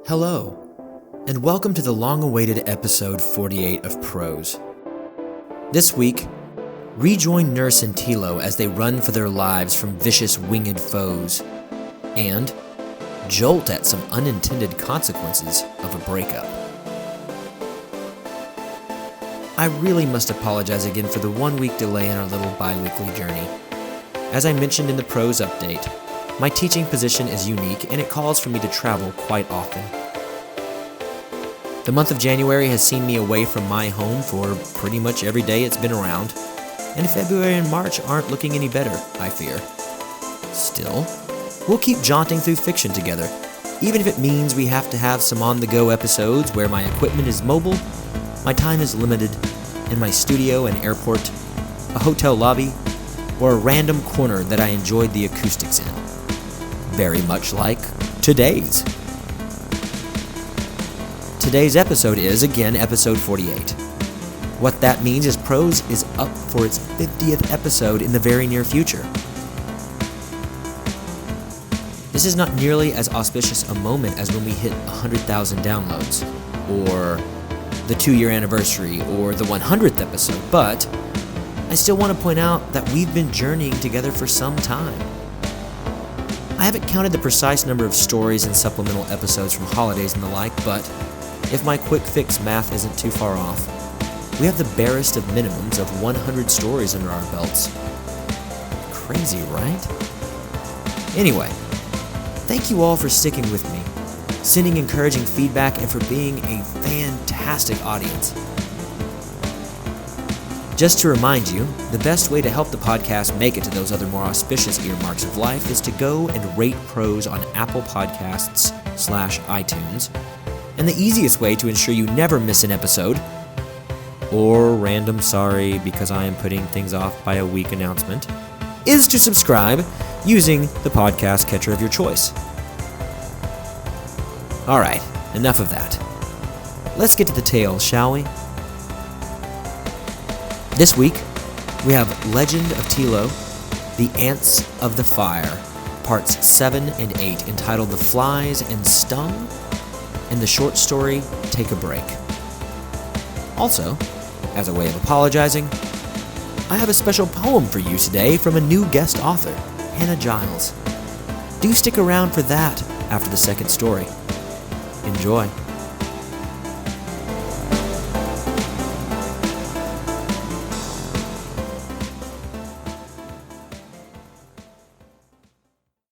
Hello, and welcome to the long-awaited episode 48 of Prose. This week, rejoin Nurse and Telo as they run for their lives from vicious winged foes, and jolt at some unintended consequences of a breakup. I really must apologize again for the 1 week delay in our little bi-weekly journey. As I mentioned in the Prose update, my teaching position is unique and it calls for me to travel quite often. The month of January has seen me away from my home for pretty much every day it's been around, and February and March aren't looking any better, I fear. Still, we'll keep jaunting through fiction together, even if it means we have to have some on-the-go episodes where my equipment is mobile, my time is limited, in my studio and airport, a hotel lobby, or a random corner that I enjoyed the acoustics in. Very much like today's. Today's episode is, again, episode 48. What that means is Prose is up for its 50th episode in the very near future. This is not nearly as auspicious a moment as when we hit 100,000 downloads, or the 2-year anniversary, or the 100th episode, but I still want to point out that we've been journeying together for some time. I haven't counted the precise number of stories and supplemental episodes from holidays and the like, but if my quick fix math isn't too far off, we have the barest of minimums of 100 stories under our belts. Crazy, right? Anyway, thank you all for sticking with me, sending encouraging feedback, and for being a fantastic audience. Just to remind you, the best way to help the podcast make it to those other more auspicious earmarks of life is to go and rate Prose on Apple Podcasts/iTunes, and the easiest way to ensure you never miss an episode, or random sorry because I am putting things off by a week announcement, is to subscribe using the podcast catcher of your choice. Alright, enough of that. Let's get to the tale, shall we? This week, we have Legend of Telo, The Ants of the Fire, parts 7 and 8, entitled The Flies and Stung, and the short story, Take a Break. Also, as a way of apologizing, I have a special poem for you today from a new guest author, Hannah Giles. Do stick around for that after the second story. Enjoy.